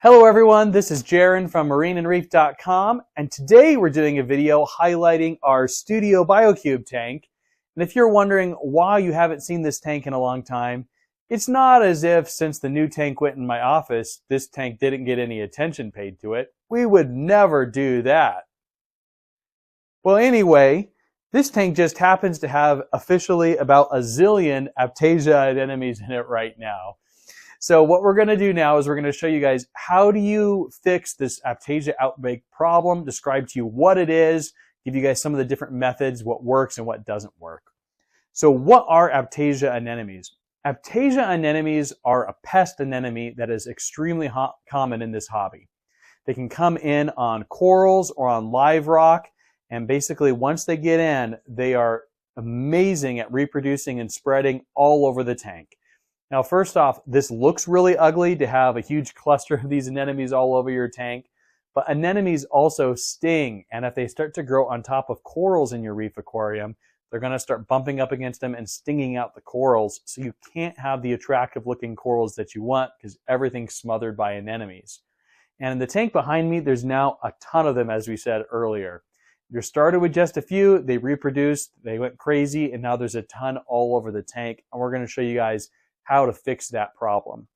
Hello everyone, this is Jaron from MarineAndReef.com, and today we're doing a video highlighting our Studio BioCube tank. And if you're wondering why you haven't seen this tank in a long time, it's not as if since the new tank went in my office, this tank didn't get any attention paid to it. We would never do that. Well, anyway, this tank just happens to have officially about a zillion Aiptasia anemones in it right now. So what we're going to do now is we're going to show you guys how do you fix this Aiptasia outbreak problem, describe to you what it is, give you guys some of the different methods, what works and what doesn't work. So what are Aiptasia anemones? Aiptasia anemones are a pest anemone that is extremely common in this hobby. They can come in on corals or on live rock, and basically once they get in, they are amazing at reproducing and spreading all over the tank. Now, first off, this looks really ugly to have a huge cluster of these anemones all over your tank, but anemones also sting, and if they start to grow on top of corals in your reef aquarium, they're going to start bumping up against them and stinging out the corals, so you can't have the attractive looking corals that you want because everything's smothered by anemones. And in the tank behind me, there's now a ton of them, as we said earlier. You started with just a few, they reproduced, they went crazy, and now there's a ton all over the tank, and we're going to show you guys how to fix that problem.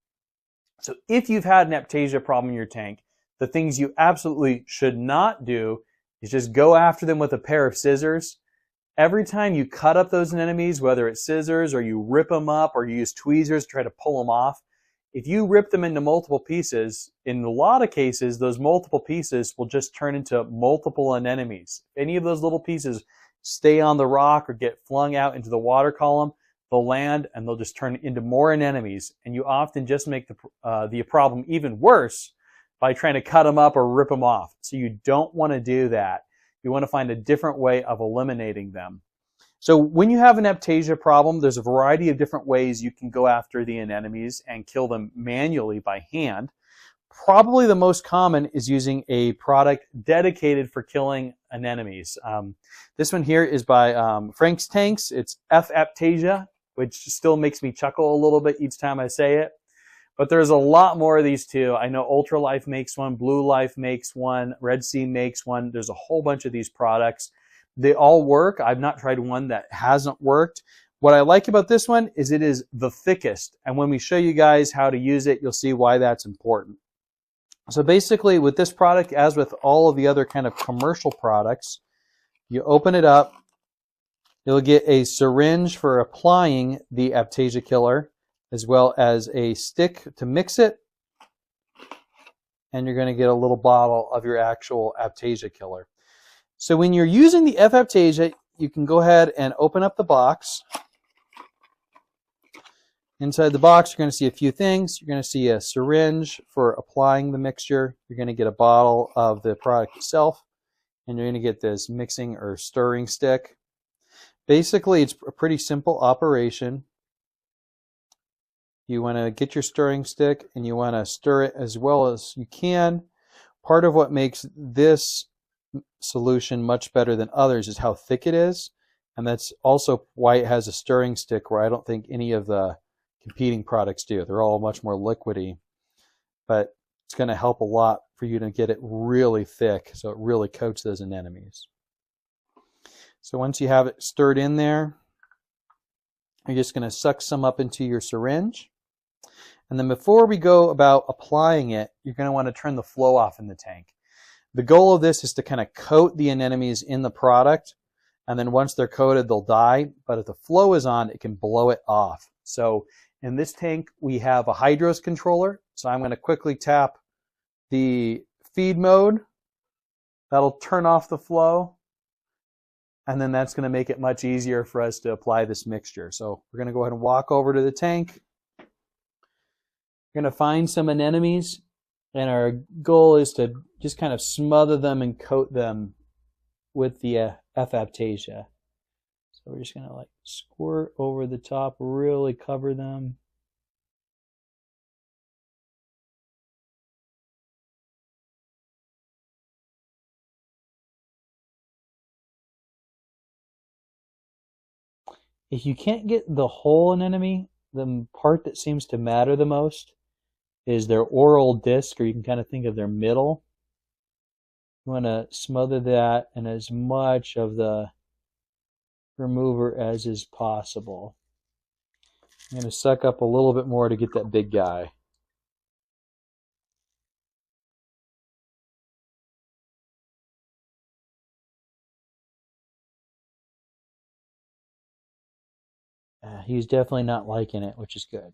So if you've had an Aiptasia problem in your tank, the things you absolutely should not do is just go after them with a pair of scissors. Every time you cut up those anemones, whether it's scissors or you rip them up or you use tweezers to try to pull them off, if you rip them into multiple pieces, in a lot of cases, those multiple pieces will just turn into multiple anemones. If any of those little pieces stay on the rock or get flung out into the water column, they'll land and they'll just turn into more anemones, and you often just make the problem even worse by trying to cut them up or rip them off. So you don't want to do that. You want to find a different way of eliminating them. So when you have an Aiptasia problem, there's a variety of different ways you can go after the anemones and kill them manually by hand. Probably the most common is using a product dedicated for killing anemones. This one here is by Frank's Tanks. It's Aiptasia, which still makes me chuckle a little bit each time I say it. But there's a lot more of these too. I know Ultralife makes one, Blue Life makes one, Red Sea makes one. There's a whole bunch of these products. They all work. I've not tried one that hasn't worked. What I like about this one is it is the thickest. And when we show you guys how to use it, you'll see why that's important. So basically with this product, as with all of the other kind of commercial products, you open it up, you'll get a syringe for applying the Aiptasia killer, as well as a stick to mix it, and you're going to get a little bottle of your actual Aiptasia killer. So when you're using the Aiptasia, you can go ahead and open up the box. Inside the box, you're going to see a few things. You're going to see a syringe for applying the mixture. You're going to get a bottle of the product itself, and you're going to get this mixing or stirring stick. Basically, it's a pretty simple operation. You want to get your stirring stick and you want to stir it as well as you can. Part of what makes this solution much better than others is how thick it is, and that's also why it has a stirring stick where I don't think any of the competing products do. They're all much more liquidy, but it's going to help a lot for you to get it really thick so it really coats those anemones. So once you have it stirred in there, you're just going to suck some up into your syringe. And then before we go about applying it, you're going to want to turn the flow off in the tank. The goal of this is to kind of coat the anemones in the product, and then once they're coated, they'll die. But if the flow is on, it can blow it off. So in this tank, we have a hydros controller. So I'm going to quickly tap the feed mode. That'll turn off the flow. And then that's going to make it much easier for us to apply this mixture. So we're going to go ahead and walk over to the tank. We're going to find some anemones, and our goal is to just kind of smother them and coat them with the Aiptasia. So we're just going to like squirt over the top, really cover them. If you can't get the whole anemone, the part that seems to matter the most is their oral disc, or you can kind of think of their middle. You want to smother that in as much of the remover as is possible. I'm going to suck up a little bit more to get that big guy. He's definitely not liking it, which is good.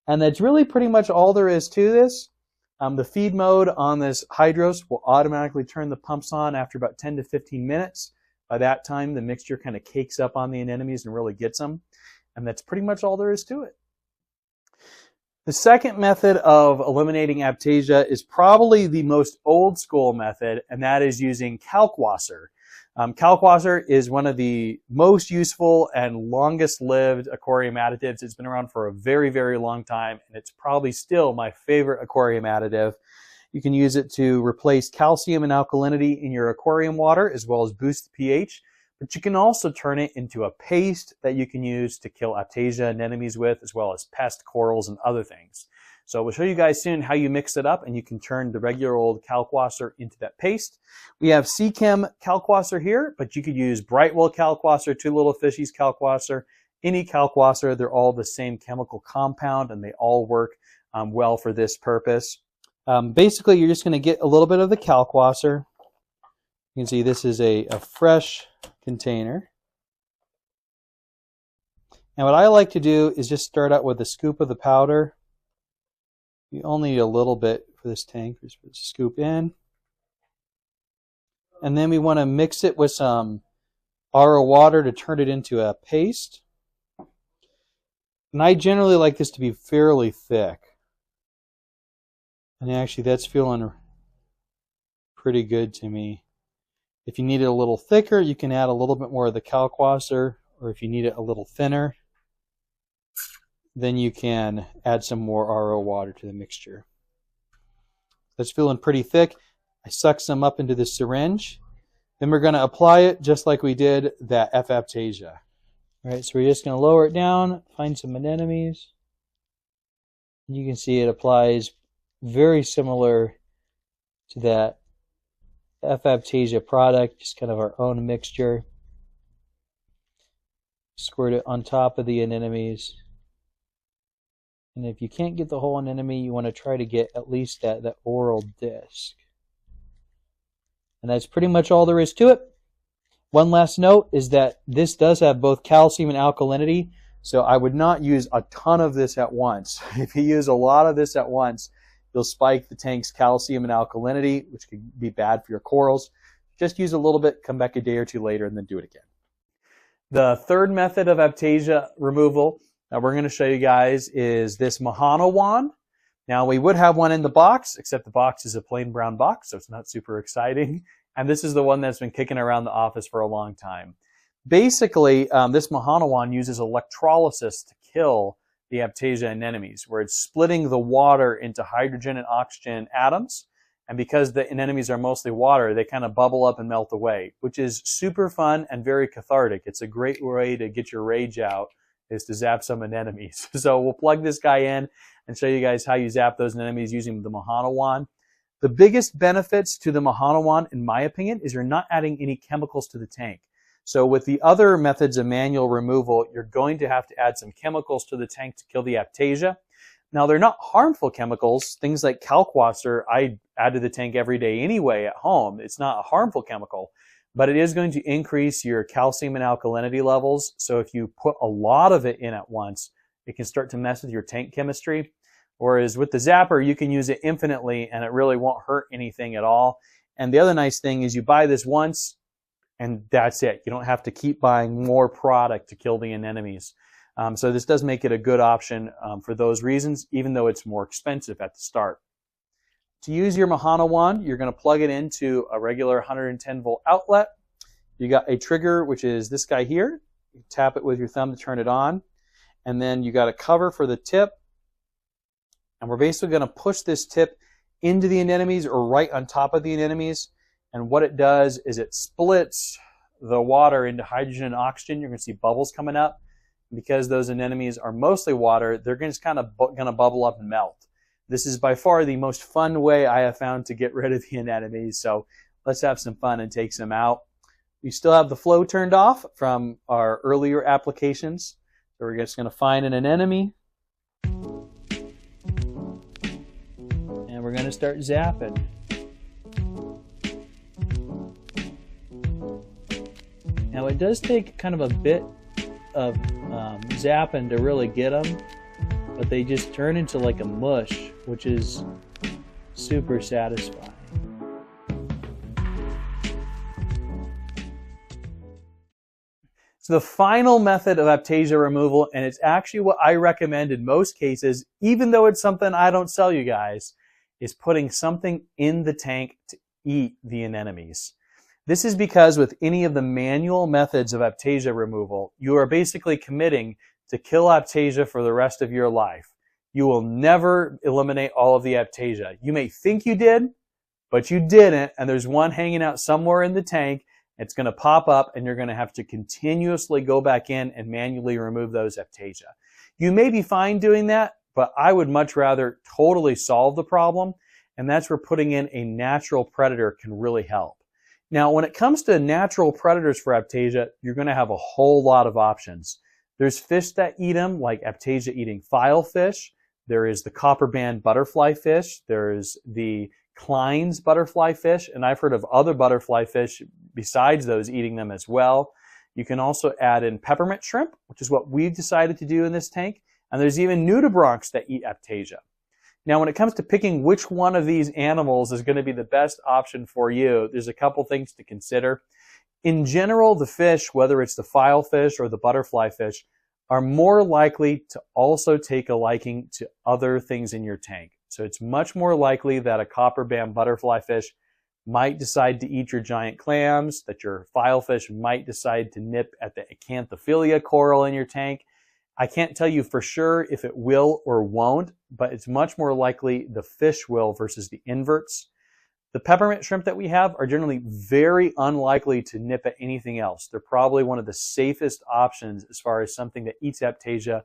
And that's really pretty much all there is to this. The feed mode on this Hydros will automatically turn the pumps on after about 10 to 15 minutes. By that time, the mixture kind of cakes up on the anemones and really gets them. And that's pretty much all there is to it. The second method of eliminating Aiptasia is probably the most old school method, and that is using kalkwasser. Kalkwasser is one of the most useful and longest lived aquarium additives. It's been around for a very, very long time, and it's probably still my favorite aquarium additive. You can use it to replace calcium and alkalinity in your aquarium water, as well as boost the pH. But you can also turn it into a paste that you can use to kill Aiptasia anemones with, as well as pest corals and other things. So we'll show you guys soon how you mix it up, and you can turn the regular old kalkwasser into that paste. We have Seachem kalkwasser here, but you could use Brightwell kalkwasser, Two Little Fishies kalkwasser, any kalkwasser. They're all the same chemical compound, and they all work well for this purpose. Basically, you're just going to get a little bit of the kalkwasser. You can see this is a fresh container. And what I like to do is just start out with a scoop of the powder. You only need a little bit for this tank. Just put a scoop in. And then we want to mix it with some RO water to turn it into a paste. And I generally like this to be fairly thick. And actually that's feeling pretty good to me. If you need it a little thicker, you can add a little bit more of the kalkwasser, or if you need it a little thinner, then you can add some more RO water to the mixture. That's feeling pretty thick. I suck some up into the syringe. Then we're going to apply it just like we did that Aiptasia. All right, so we're just going to lower it down, find some anemones. You can see it applies very similar to that Aiptasia product, just kind of our own mixture. Squirt it on top of the anemones. And if you can't get the whole anemone, you want to try to get at least that oral disc. And that's pretty much all there is to it. One last note is that this does have both calcium and alkalinity, so I would not use a ton of this at once. If you use a lot of this at once, you'll spike the tank's calcium and alkalinity, which could be bad for your corals. Just use a little bit, come back a day or two later, and then do it again. The third method of Aiptasia removal that we're going to show you guys is this Mahana wand. Now, we would have one in the box, except the box is a plain brown box, so it's not super exciting. And this is the one that's been kicking around the office for a long time. Basically, this Mahana wand uses electrolysis to kill the Aiptasia anemones, where it's splitting the water into hydrogen and oxygen atoms. And because the anemones are mostly water, they kind of bubble up and melt away, which is super fun and very cathartic. It's a great way to get your rage out, is to zap some anemones. So we'll plug this guy in and show you guys how you zap those anemones using the Mahana wand. The biggest benefits to the Mahana wand, in my opinion, is you're not adding any chemicals to the tank. So with the other methods of manual removal, you're going to have to add some chemicals to the tank to kill the Aiptasia. Now, they're not harmful chemicals. Things like kalkwasser, I add to the tank every day anyway at home. It's not a harmful chemical, but it is going to increase your calcium and alkalinity levels. So if you put a lot of it in at once, it can start to mess with your tank chemistry. Whereas with the zapper, you can use it infinitely and it really won't hurt anything at all. And the other nice thing is you buy this once and that's it. You don't have to keep buying more product to kill the anemones. So this does make it a good option for those reasons, even though it's more expensive at the start. To use your Mahana wand, you're going to plug it into a regular 110 volt outlet. You got a trigger, which is this guy here. You tap it with your thumb to turn it on. And then you got a cover for the tip. And we're basically going to push this tip into the anemones or right on top of the anemones. And what it does is it splits the water into hydrogen and oxygen. You're going to see bubbles coming up. Because those anemones are mostly water, they're just kind of going to bubble up and melt. This is by far the most fun way I have found to get rid of the anemones, so let's have some fun and take some out. We still have the flow turned off from our earlier applications, so we're just going to find an anemone, and we're going to start zapping. Now it does take kind of a bit of zapping to really get them, but they just turn into like a mush, which is super satisfying. So the final method of Aiptasia removal, and it's actually what I recommend in most cases, even though it's something I don't sell you guys, is putting something in the tank to eat the anemones. This is because with any of the manual methods of Aiptasia removal, you are basically committing to kill Aiptasia for the rest of your life. You will never eliminate all of the Aiptasia. You may think you did, but you didn't, and there's one hanging out somewhere in the tank. It's going to pop up, and you're going to have to continuously go back in and manually remove those Aiptasia. You may be fine doing that, but I would much rather totally solve the problem, and that's where putting in a natural predator can really help. Now, when it comes to natural predators for Aiptasia, you're going to have a whole lot of options. There's fish that eat them, like Aiptasia-eating filefish. There is the copper band butterfly fish. There's the Klein's butterfly fish, and I've heard of other butterfly fish besides those eating them as well. You can also add in peppermint shrimp, which is what we've decided to do in this tank. And there's even nudibranchs that eat Aiptasia. Now, when it comes to picking which one of these animals is going to be the best option for you, there's a couple things to consider. In general, the fish, whether it's the filefish or the butterfly fish, are more likely to also take a liking to other things in your tank. So it's much more likely that a copper band butterfly fish might decide to eat your giant clams, that your filefish might decide to nip at the acanthophilia coral in your tank. I can't tell you for sure if it will or won't, but it's much more likely the fish will versus the inverts. The peppermint shrimp that we have are generally very unlikely to nip at anything else. They're probably one of the safest options as far as something that eats Aiptasia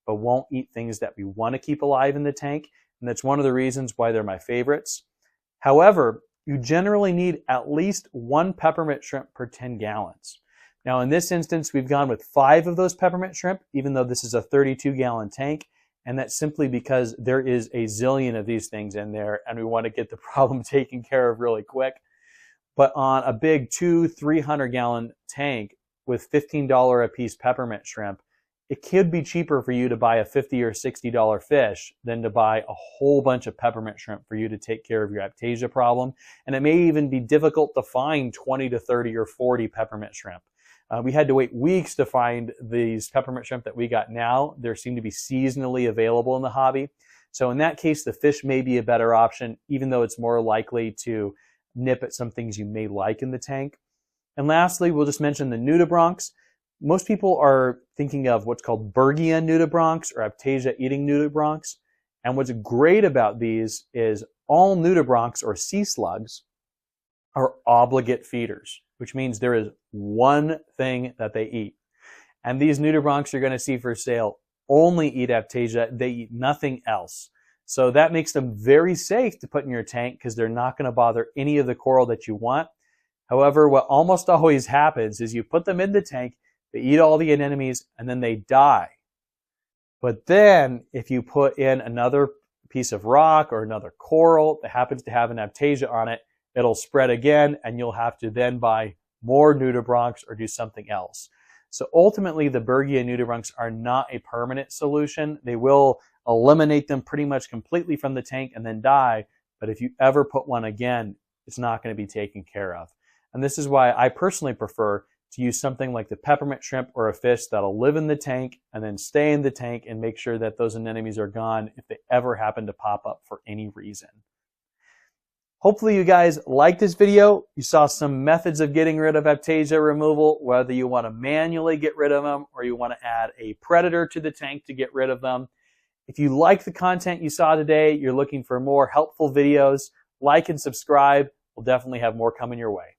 but won't eat things that we want to keep alive in the tank, and that's one of the reasons why they're my favorites. However, you generally need at least one peppermint shrimp per 10 gallons. Now, in this instance, we've gone with 5 of those peppermint shrimp, even though this is a 32-gallon tank, and that's simply because there is a zillion of these things in there, and we want to get the problem taken care of really quick. But on a big 300-gallon tank with $15 a piece peppermint shrimp, it could be cheaper for you to buy a $50 or $60 fish than to buy a whole bunch of peppermint shrimp for you to take care of your Aiptasia problem. And it may even be difficult to find 20 to 30 or 40 peppermint shrimp. We had to wait weeks to find these peppermint shrimp that we got now. There seem to be seasonally available in the hobby. So in that case, the fish may be a better option, even though it's more likely to nip at some things you may like in the tank. And lastly, we'll just mention the nudibranchs. Most people are thinking of what's called Bergia nudibranchs or Aiptasia-eating nudibranchs. And what's great about these is all nudibranchs or sea slugs are obligate feeders, which means there is one thing that they eat. And these nudibranchs you're going to see for sale only eat Aiptasia. They eat nothing else. So that makes them very safe to put in your tank because they're not going to bother any of the coral that you want. However, what almost always happens is you put them in the tank, they eat all the anemones, and then they die. But then if you put in another piece of rock or another coral that happens to have an Aiptasia on it, it'll spread again, and you'll have to then buy more nudibranchs or do something else. So ultimately, the Bergia nudibranchs are not a permanent solution. They will eliminate them pretty much completely from the tank and then die. But if you ever put one again, it's not going to be taken care of. And this is why I personally prefer to use something like the peppermint shrimp or a fish that'll live in the tank and then stay in the tank and make sure that those anemones are gone if they ever happen to pop up for any reason. Hopefully you guys liked this video. You saw some methods of getting rid of Aiptasia removal, whether you want to manually get rid of them or you want to add a predator to the tank to get rid of them. If you like the content you saw today, you're looking for more helpful videos, like and subscribe. We'll definitely have more coming your way.